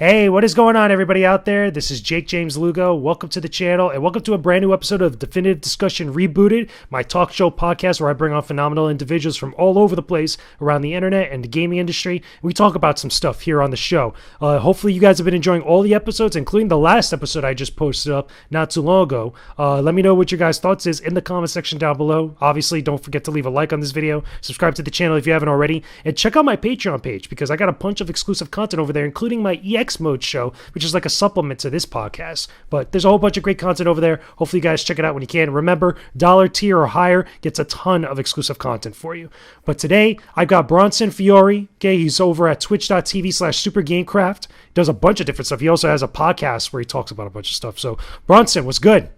Hey, what is going on, everybody out there? This is Jake James Lugo. Welcome to the channel, and welcome to a brand new episode of Definitive Discussion Rebooted, my talk show podcast where I bring on phenomenal individuals from all over the place around the internet and the gaming industry. We talk about some stuff here on the show. Hopefully, you guys have been enjoying all the episodes, including the last episode I just posted up not too long ago. Let me know what your guys' thoughts is in the comment section down below. Obviously, don't forget to leave a like on this video, subscribe to the channel if you haven't already, and check out my Patreon page because I got a bunch of exclusive content over there, including my EX Mode show, which is like a supplement to this podcast. But there's a whole bunch of great content over there. Hopefully you guys check it out when you can. Remember, dollar tier or higher gets a ton of exclusive content for you. But today I've got Bronson Fiore. Okay, he's over at twitch.tv/supergamecraft. He does a bunch of different stuff. He also has a podcast where he talks about a bunch of stuff. So Bronson, what's good?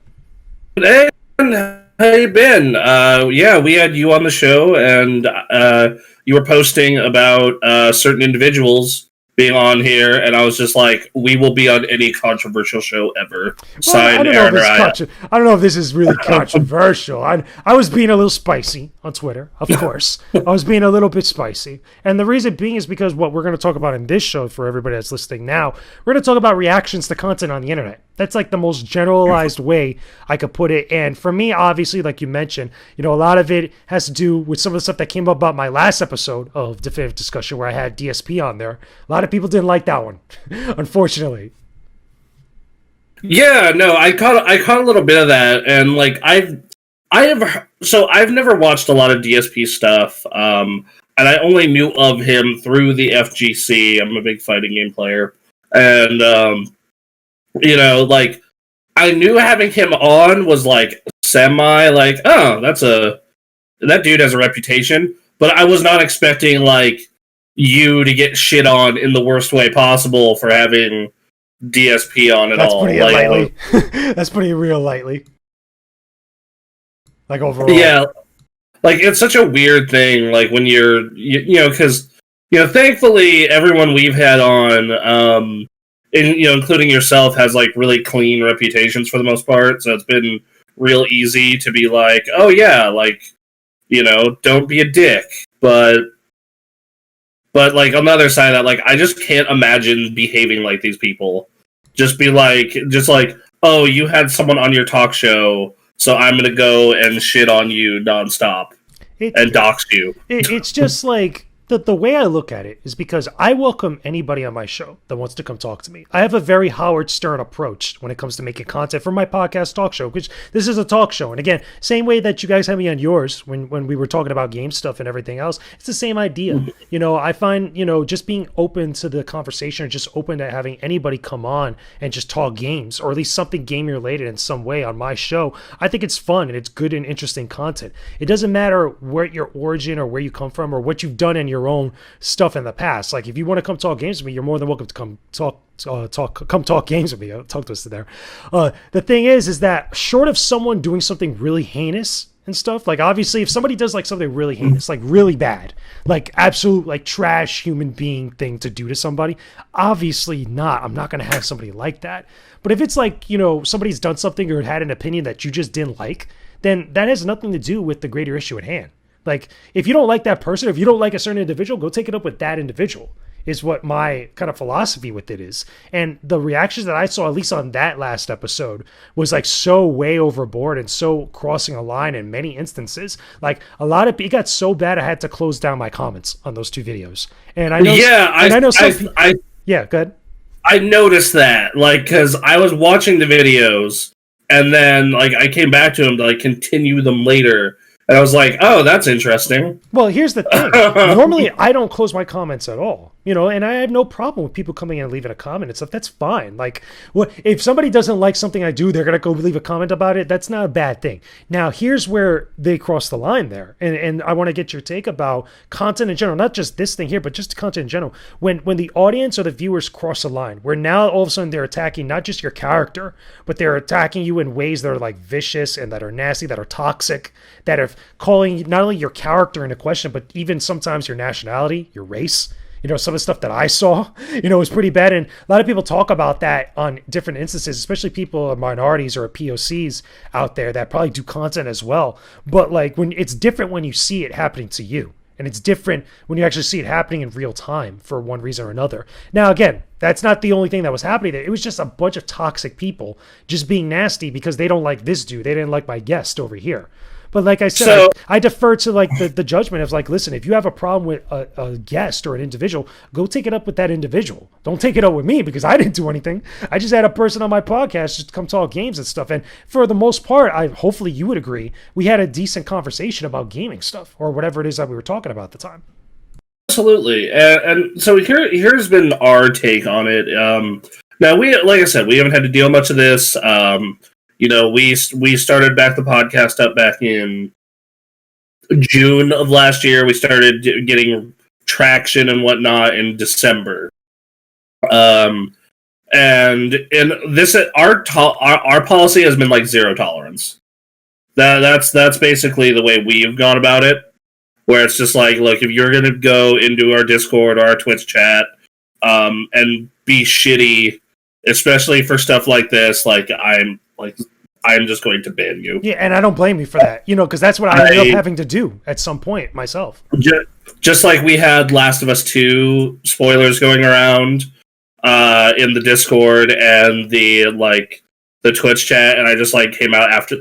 Hey, how you been? Yeah, we had you on the show, and you were posting about certain individuals being on here, and I was just like, we will be on any controversial show ever. Signed, Aaron Riot. I don't know if this is really controversial. I was being a little spicy on Twitter, of course. I was being a little bit spicy. And the reason being is because what we're going to talk about in this show, for everybody that's listening now, we're going to talk about reactions to content on the internet. That's like the most generalized way I could put it. And for me, obviously, like you mentioned, a lot of it has to do with some of the stuff that came up about my last episode of Definitive Discussion where I had DSP on there. A lot of people didn't like that one, unfortunately. Yeah, no, I caught a little bit of that, and like I've never watched a lot of DSP stuff, and I only knew of him through the FGC. I'm a big fighting game player, and like I knew having him on was like semi like, oh, that dude has a reputation, but I was not expecting like you to get shit on in the worst way possible for having DSP on at That's all. Pretty lightly. That's pretty real lightly. Like overall. Yeah. Like it's such a weird thing, like when because thankfully everyone we've had on, including yourself, has like really clean reputations for the most part. So it's been real easy to be like, oh yeah, like, don't be a dick. But like on the other side of that, like I just can't imagine behaving like these people. Just like, oh, you had someone on your talk show, so I'm gonna go and shit on you nonstop and dox you. It's just like the way I look at it is because I welcome anybody on my show that wants to come talk to me. I have a very Howard Stern approach when it comes to making content for my podcast talk show, because this is a talk show. And again, same way that you guys had me on yours when we were talking about game stuff and everything else, it's the same idea. I find, just being open to the conversation or just open to having anybody come on and just talk games, or at least something game related in some way on my show. I think it's fun and it's good and interesting content. It doesn't matter where your origin or where you come from or what you've done in your own stuff in the past. Like if you want to come talk games with me, you're more than welcome to come talk games with me. I'll talk twisted there. The thing is that short of someone doing something really heinous and stuff, like obviously if somebody does like something really heinous, like really bad, like absolute like trash human being thing to do to somebody, obviously I'm not going to have somebody like that. But if it's like, somebody's done something or had an opinion that you just didn't like, then that has nothing to do with the greater issue at hand. Like, if you don't like that person, if you don't like a certain individual, go take it up with that individual, is what my kind of philosophy with it is. And the reactions that I saw, at least on that last episode, was like so way overboard and so crossing a line in many instances. Like, it got so bad I had to close down my comments on those two videos. And I know, yeah, go ahead. I noticed that, like, because I was watching the videos, and then, like, I came back to them to, like, continue them later. And I was like, oh, that's interesting. Well, here's the thing. Normally, I don't close my comments at all. And I have no problem with people coming in and leaving a comment and stuff. That's fine. Like, if somebody doesn't like something I do, they're going to go leave a comment about it. That's not a bad thing. Now, here's where they cross the line there. And I want to get your take about content in general, not just this thing here, but just content in general. When the audience or the viewers cross the line, where now all of a sudden they're attacking not just your character, but they're attacking you in ways that are like vicious and that are nasty, that are toxic, that are calling not only your character into question, but even sometimes your nationality, your race. Some of the stuff that I saw, was pretty bad. And a lot of people talk about that on different instances, especially people, minorities or POCs out there that probably do content as well. But like when it's different when you see it happening to you. And it's different when you actually see it happening in real time for one reason or another. Now, again, that's not the only thing that was happening there. It was just a bunch of toxic people just being nasty because they don't like this dude. They didn't like my guest over here. But like I said, I defer to like the judgment of like, listen, if you have a problem with a guest or an individual, go take it up with that individual. Don't take it up with me because I didn't do anything. I just had a person on my podcast just come talk games and stuff. And for the most part, hopefully you would agree, we had a decent conversation about gaming stuff or whatever it is that we were talking about at the time. Absolutely. And so here's been our take on it. Now, like I said, we haven't had to deal much of this. We started back the podcast up back in June of last year. We started getting traction and whatnot in December. And in this, our policy has been like zero tolerance. That's basically the way we've gone about it. Where it's just like, look, if you're gonna go into our Discord or our Twitch chat, and be shitty, especially for stuff like this, I'm just going to ban you. Yeah, and I don't blame you for that, because that's what I ended up having to do at some point myself. Just like we had Last of Us 2 spoilers going around in the Discord and the Twitch chat, and I just came out after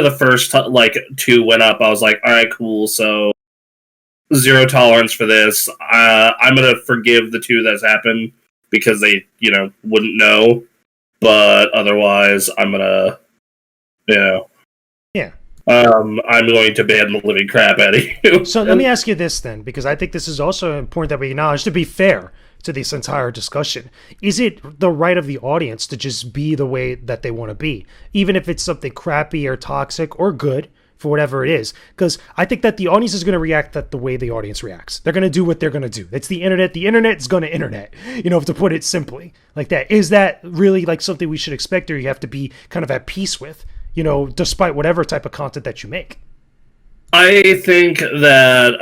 the first 2 went up. I was like, all right, cool. So zero tolerance for this. I'm gonna forgive the 2 that's happened because they wouldn't know, but otherwise I'm gonna. Yeah. I'm going to ban the living crap out of you. So let me ask you this then, because I think this is also important that we acknowledge, to be fair to this entire discussion. Is it the right of the audience to just be the way that they want to be, even if it's something crappy or toxic or good for whatever it is? Because I think that the audience is going to react the way the audience reacts. They're going to do what they're going to do. It's the internet. The internet is going to internet, to put it simply like that. Is that really something we should expect, or you have to be kind of at peace with? Despite whatever type of content that you make? I think that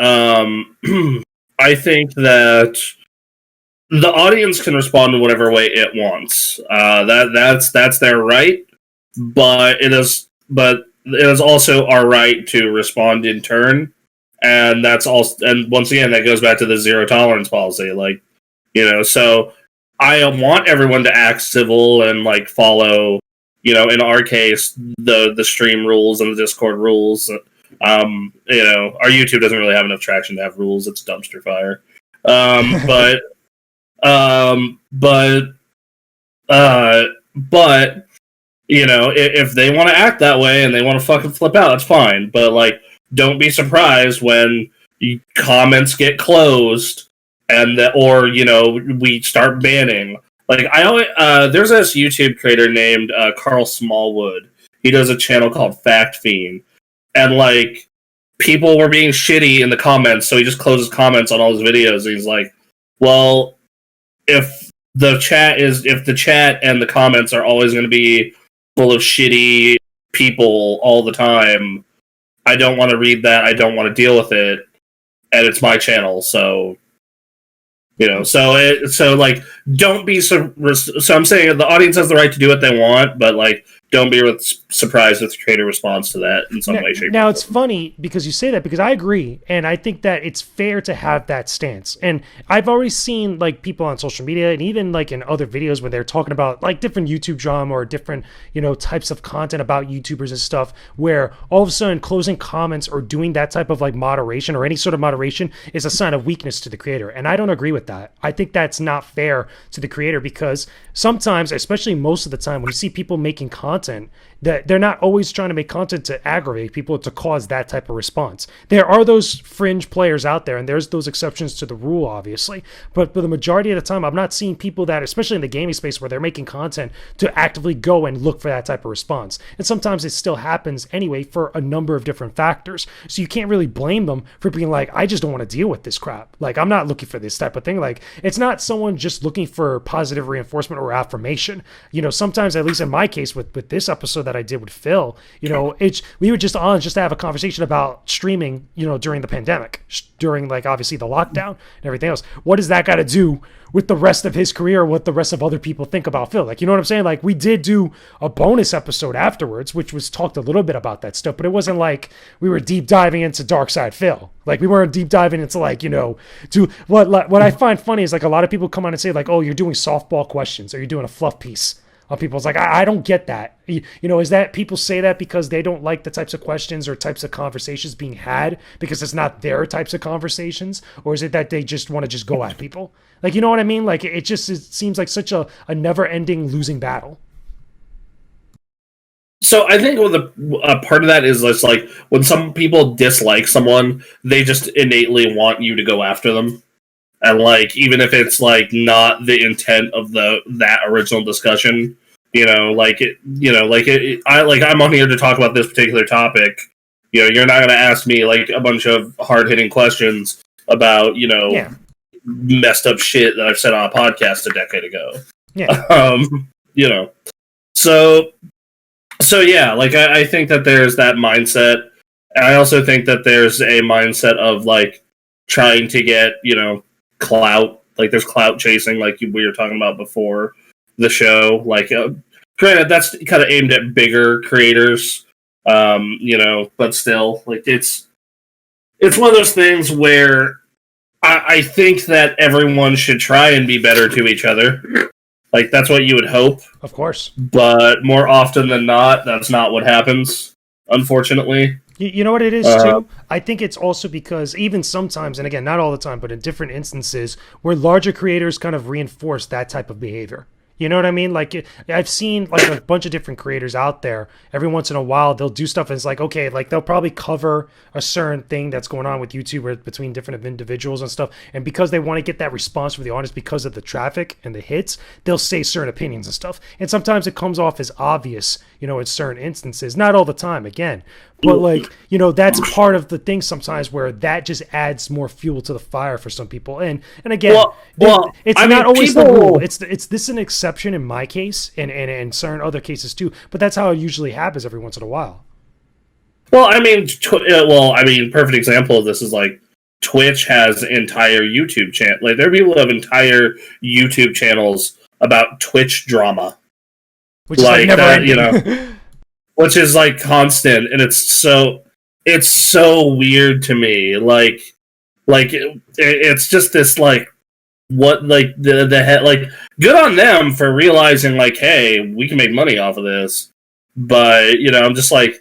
the audience can respond in whatever way it wants. That's their right, but it is also our right to respond in turn, and that's also, and once again that goes back to the zero tolerance policy. So I want everyone to act civil and follow. In our case, the stream rules and the Discord rules. Our YouTube doesn't really have enough traction to have rules. It's dumpster fire. But if they want to act that way and they want to fucking flip out, that's fine. But don't be surprised when comments get closed or we start banning. There's this YouTube creator named Carl Smallwood. He does a channel called Fact Fiend, and people were being shitty in the comments, so he just closes comments on all his videos. And he's like, "Well, if the chat and the comments are always going to be full of shitty people all the time, I don't want to read that. I don't want to deal with it, and it's my channel, so." Don't be so I'm saying the audience has the right to do what they want, but don't be surprised if the creator responds to that in some way, shape, or form. Now, it's funny because you say that, because I agree, and I think that it's fair to have that stance. And I've already seen people on social media and even in other videos when they're talking about different YouTube drama or different types of content about YouTubers and stuff, where all of a sudden closing comments or doing that type of moderation or any sort of moderation is a sign of weakness to the creator. And I don't agree with that. I think that's not fair to the creator, because sometimes, especially most of the time, when you see people making content, that they're not always trying to make content to aggravate people, to cause that type of response. There are those fringe players out there, and there's those exceptions to the rule, obviously. But for the majority of the time, I'm not seeing people that, especially in the gaming space, where they're making content to actively go and look for that type of response. And sometimes it still happens anyway for a number of different factors. So you can't really blame them for being I just don't want to deal with this crap. I'm not looking for this type of thing. It's not someone just looking for positive reinforcement or affirmation. Sometimes, at least in my case with with this episode that I did with Phil, we were just on just to have a conversation about streaming, during the pandemic, during like obviously the lockdown and everything else. What does that got to do with the rest of his career, what the rest of other people think about Phil? Like, you know what I'm saying? Like, we did do a bonus episode afterwards, which was talked a little bit about that stuff, but it wasn't like we were deep diving into Dark Side Phil. Like, we weren't deep diving into like, what I find funny is like a lot of people come on and say like, oh, you're doing softball questions or you're doing a fluff piece on people's like, I don't get that. Is that people say that because they don't like the types of questions or types of conversations being had because it's not their types of conversations? Or is it that they just want to just go at people? Like, you know what I mean? Like, it seems like such a never ending losing battle. So I think a part of that is just like when some people dislike someone, they just innately want you to go after them. And like, even if it's like not the intent of that original discussion, I'm on here to talk about this particular topic. You're not going to ask me like a bunch of hard hitting questions about, messed up shit that I've said on a podcast a decade ago. Yeah. So yeah, like I think that there's that mindset. And I also think that there's a mindset of like trying to get, clout. Like there's clout chasing, like we were talking about before the show. Like, granted, that's kind of aimed at bigger creators, but still, like it's one of those things where I think that everyone should try and be better to each other. Like that's what you would hope, of course. But more often than not, that's not what happens, unfortunately. You know what it is, too? I think it's also because even sometimes, and again, not all the time, but in different instances, where larger creators kind of reinforce that type of behavior. You know what I mean? Like, I've seen like a bunch of different creators out there. Every once in a while, they'll do stuff and it's like, okay, like they'll probably cover a certain thing that's going on with YouTube or between different individuals and stuff. And because they want to get that response from the audience because of the traffic and the hits, they'll say certain opinions and stuff. And sometimes it comes off as obvious, in certain instances. Not all the time, again. But like, that's part of the thing sometimes where that just adds more fuel to the fire for some people. And again, it's not always the rule. It's this an exception in my case and in certain other cases too. But that's how it usually happens every once in a while. Well, perfect example of this is like Twitch has entire YouTube channel. Like there are people who have entire YouTube channels about Twitch drama. Which is like never ending. Which is like constant, and it's so weird to me. Like it's just this like what like the head like good on them for realizing like, hey, we can make money off of this. But I'm just like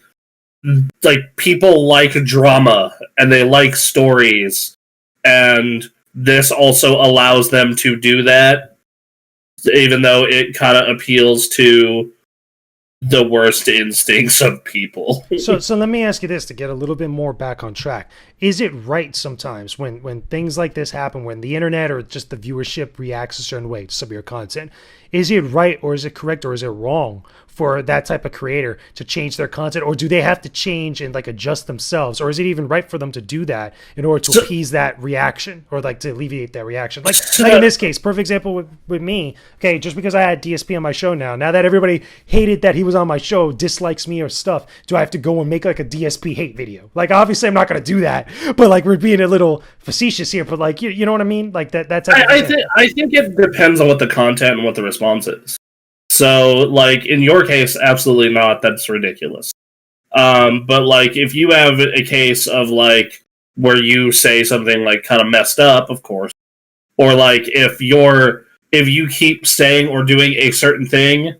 people like drama and they like stories, and this also allows them to do that. Even though it kind of appeals to the worst instincts of people. So let me ask you this to get a little bit more back on track. Is it right sometimes when things like this happen, when the internet or just the viewership reacts a certain way to some of your content, is it right or is it correct or is it wrong for that type of creator to change their content, or do they have to change and like adjust themselves, or is it even right for them to do that in order to appease that reaction or like to alleviate that reaction? Like in this case, perfect example with me. Okay, just because I had DSP on my show now that everybody hated that he was on my show, dislikes me or stuff, do I have to go and make like a DSP hate video? Like obviously I'm not going to do that, but like we're being a little facetious here. But like you know what I mean? Like that's. I think it depends on what the content and what the response is. So, like, in your case, absolutely not. That's ridiculous. But, like, if you have a case of, like, where you say something, like, kind of messed up, of course, or, like, if you keep saying or doing a certain thing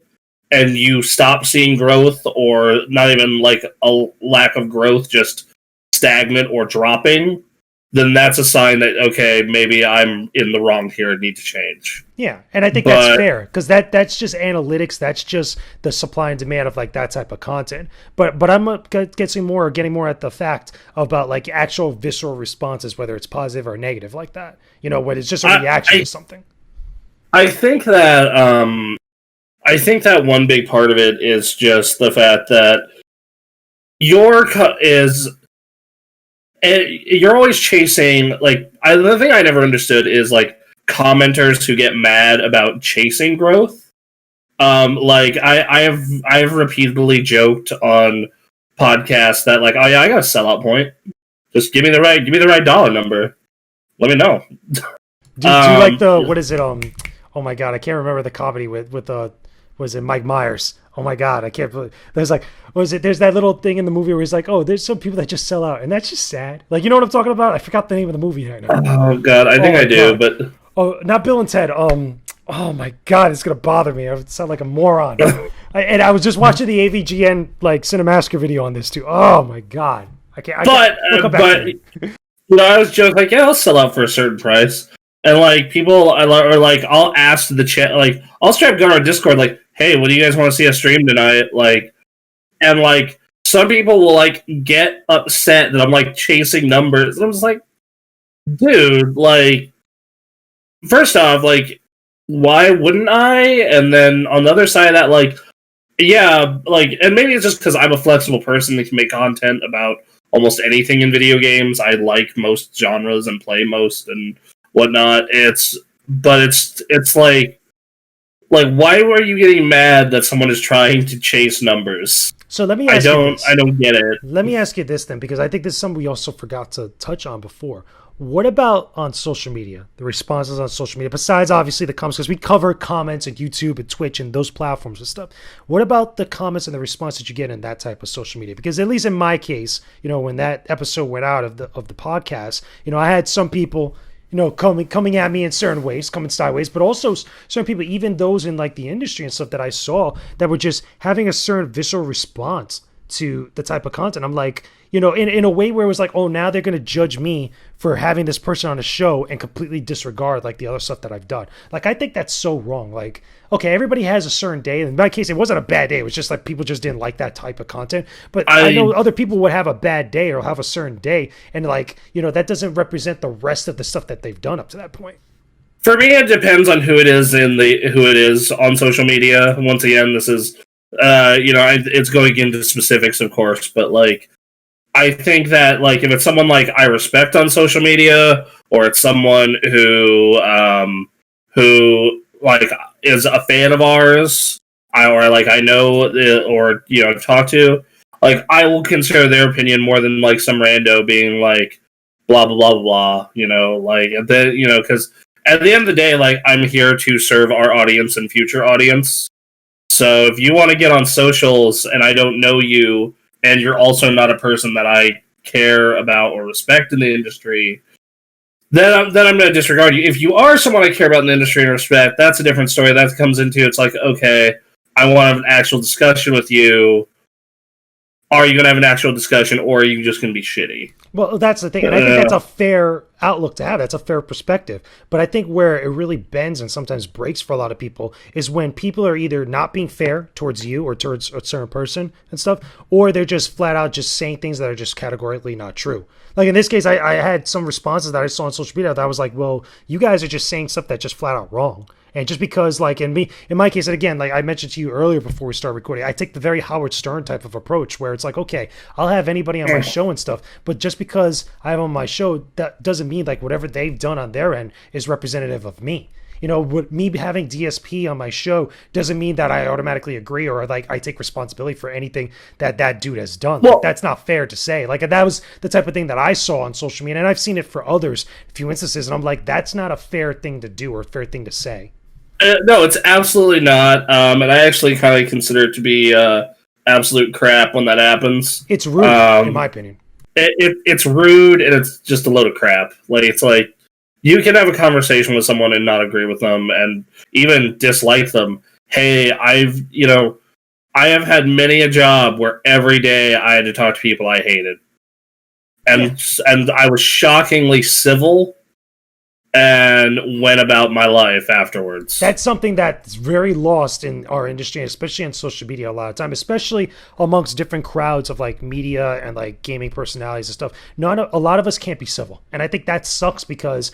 and you stop seeing growth, or not even, like, a lack of growth, just stagnant or dropping, then that's a sign that, okay, maybe I'm in the wrong here and need to change. Yeah, and I think that's fair, because that's just analytics. That's just the supply and demand of like that type of content. But I'm getting more at the fact about like actual visceral responses, whether it's positive or negative like that. When it's just a reaction to something. I think that one big part of it is just the fact that you're always chasing, like, the thing I never understood is, like, commenters who get mad about chasing growth. Like I have repeatedly joked on podcasts that like, oh yeah, I got a sellout point. Just give me the right dollar number. Let me know. Do you like the what is it? Oh my god, I can't remember the comedy with was it Mike Myers? Oh my god, I can't believe there's like what is it? There's that little thing in the movie where he's like, oh, there's some people that just sell out, and that's just sad. Like, you know what I'm talking about? I forgot the name of the movie right now. Oh god, I think I do, God. but Oh, not Bill and Ted. Oh my god, it's gonna bother me. I would sound like a moron. And I was just watching the AVGN like Cinemassacre video on this too. Oh my god, I can't. but I was joking like, yeah, I'll sell out for a certain price, and like people are like, I'll ask the chat, like I'll straight up go on our Discord, like, hey, what do you guys want to see us stream tonight? Like, and like some people will like get upset that I'm like chasing numbers, and I'm just like, dude, like, first off, like, why wouldn't I? And then on the other side of that, like, yeah, like, and maybe it's just because I'm a flexible person that can make content about almost anything in video games. I like most genres and play most and whatnot. It's like why were you getting mad that someone is trying to chase numbers? So let me ask you this. I don't get it. Let me ask you this then, because I think this is something we also forgot to touch on before. What about on social media? The responses on social media, besides obviously the comments, because we cover comments on YouTube and Twitch and those platforms and stuff. What about the comments and the response that you get in that type of social media? Because at least in my case, you know, when that episode went out of the podcast, you know, I had some people, you know, coming at me in certain ways, coming sideways, but also certain people, even those in like the industry and stuff that I saw, that were just having a certain visceral response to the type of content. I'm like, you know, in a way where it was like, oh, now they're going to judge me for having this person on a show and completely disregard like the other stuff that I've done. Like, I think that's so wrong. Like, okay, everybody has a certain day. In my case, it wasn't a bad day. It was just like people just didn't like that type of content. But I know other people would have a bad day or have a certain day. And like, you know, that doesn't represent the rest of the stuff that they've done up to that point. For me, it depends on who it is on social media. Once again, this is you know, it's going into specifics, of course, but like, I think that like if it's someone like I respect on social media, or it's someone who like is a fan of ours, or like I know or you know talk to, like I will consider their opinion more than like some rando being like blah blah blah blah. You know, like because at the end of the day, like I'm here to serve our audience and future audience. So if you want to get on socials and I don't know you, and you're also not a person that I care about or respect in the industry, then I'm going to disregard you. If you are someone I care about in the industry and respect, that's a different story. That comes into, it's like, okay, I want to have an actual discussion with you. Are you going to have an actual discussion, or are you just going to be shitty? Well, that's the thing. And I think that's a fair outlook to have. That's a fair perspective. But I think where it really bends and sometimes breaks for a lot of people is when people are either not being fair towards you or towards a certain person and stuff, or they're just flat out just saying things that are just categorically not true. Like in this case, I had some responses that I saw on social media that I was like, well, you guys are just saying stuff that's just flat out wrong. And just because, like, in my case, and again, like I mentioned to you earlier before we start recording, I take the very Howard Stern type of approach where it's like, okay, I'll have anybody on my show and stuff, but just because I have on my show, that doesn't mean like whatever they've done on their end is representative of me. You know, with me having DSP on my show doesn't mean that I automatically agree or like I take responsibility for anything that dude has done. Well, like, that's not fair to say. Like that was the type of thing that I saw on social media, and I've seen it for others, a few instances, and I'm like, that's not a fair thing to do or a fair thing to say. No, it's absolutely not. And I actually kind of consider it to be absolute crap when that happens. It's rude, in my opinion. It's rude, and it's just a load of crap. Like it's like you can have a conversation with someone and not agree with them, and even dislike them. Hey, I have had many a job where every day I had to talk to people I hated, and I was shockingly civil and went about my life afterwards. That's something that's very lost in our industry, especially on social media a lot of time, especially amongst different crowds of like media and like gaming personalities and stuff. A lot of us can't be civil. And I think that sucks because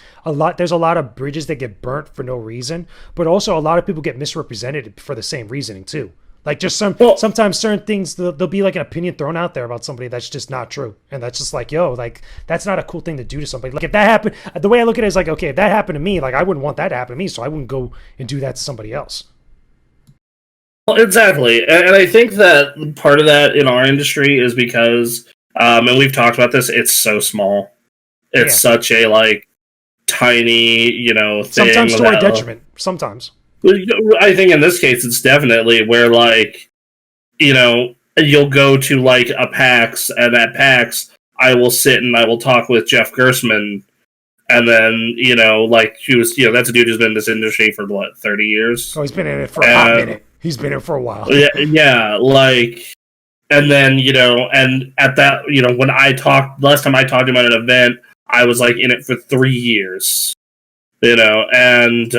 there's a lot of bridges that get burnt for no reason, but also a lot of people get misrepresented for the same reasoning too. Like just sometimes certain things, there'll be like an opinion thrown out there about somebody that's just not true. And that's just like, yo, like that's not a cool thing to do to somebody. Like if that happened, the way I look at it is like, okay, if that happened to me, like I wouldn't want that to happen to me. So I wouldn't go and do that to somebody else. Exactly, and I think that part of that in our industry is because, and we've talked about this. It's so small. It's such a like tiny, thing. Sometimes to our detriment. Sometimes. I think in this case, it's definitely where like, you'll go to like a PAX, and at PAX, I will sit and I will talk with Jeff Gersman. And then, like, he was, that's a dude who's been in this industry for, 30 years? Oh, he's been in it for a hot minute. He's been in it for a while. Yeah, like, and then, and at that, when last time I talked to him at an event, I was, like, in it for 3 years. And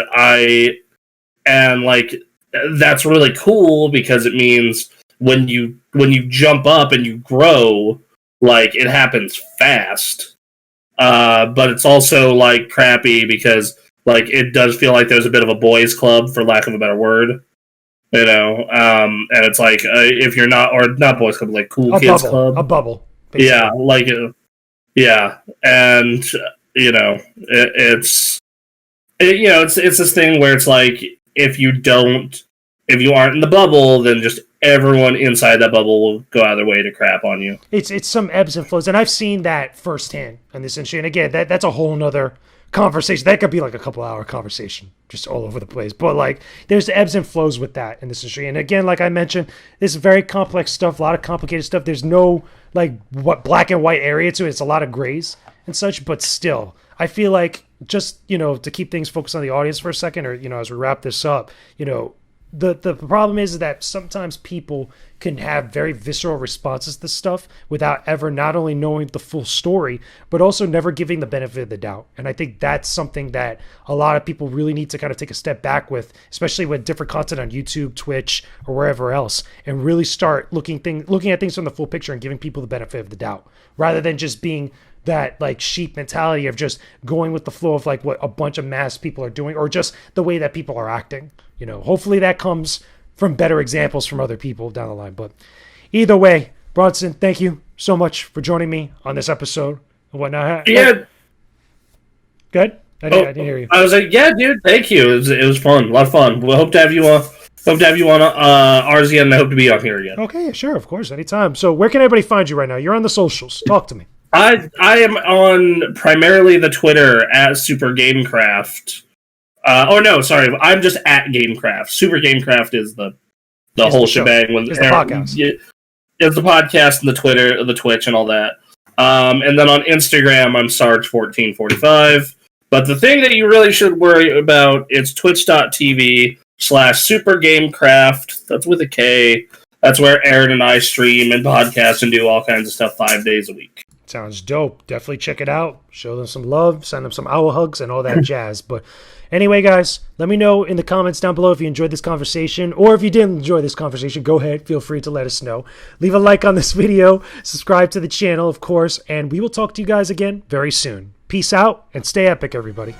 like, that's really cool because it means when you jump up and you grow, like, it happens fast. But it's also like crappy because like it does feel like there's a bit of a boys' club, for lack of a better word, and it's like if you're not, or not boys' club, like cool kids club, a bubble, basically. Yeah, like and it's this thing where it's like if you aren't in the bubble, then just everyone inside that bubble will go out of their way to crap on you. It's some ebbs and flows, and I've seen that firsthand in this industry. And again, that's a whole nother conversation. That could be like a couple-hour conversation, just all over the place. But like, there's ebbs and flows with that in this industry. And again, like I mentioned, this is very complex stuff, a lot of complicated stuff. There's no like what black and white area to it. It's a lot of grays and such. But still, I feel like just to keep things focused on the audience for a second, or as we wrap this up, The problem is that sometimes people can have very visceral responses to stuff without ever not only knowing the full story, but also never giving the benefit of the doubt. And I think that's something that a lot of people really need to kind of take a step back with, especially with different content on YouTube, Twitch, or wherever else, and really start looking at things from the full picture and giving people the benefit of the doubt, rather than just being that like sheep mentality of just going with the flow of like what a bunch of mass people are doing, or just the way that people are acting. Hopefully that comes from better examples from other people down the line. But either way, Bronson, thank you so much for joining me on this episode and whatnot. Yeah. Good? I didn't hear you. I was like, yeah, dude, thank you. It was fun. A lot of fun. We'll hope to have you on. Ours again, and I hope to be on here again. Okay, sure, of course, anytime. So where can everybody find you right now? You're on the socials. Talk to me. I am on primarily the Twitter at Super Gamecraft. I'm just at Gamecraft. Super Gamecraft is the whole shebang. It's the podcast. It's the podcast and the Twitter, the Twitch, and all that. And then on Instagram, I'm Sarge1445. But the thing that you really should worry about is twitch.tv/supergamecraft. That's with a K. That's where Aaron and I stream and podcast and do all kinds of stuff 5 days a week. Sounds dope. Definitely check it out. Show them some love. Send them some owl hugs and all that jazz. But anyway, guys, let me know in the comments down below if you enjoyed this conversation, or if you didn't enjoy this conversation. Go ahead. Feel free to let us know. Leave a like on this video. Subscribe to the channel, of course. And we will talk to you guys again very soon. Peace out and stay epic, everybody.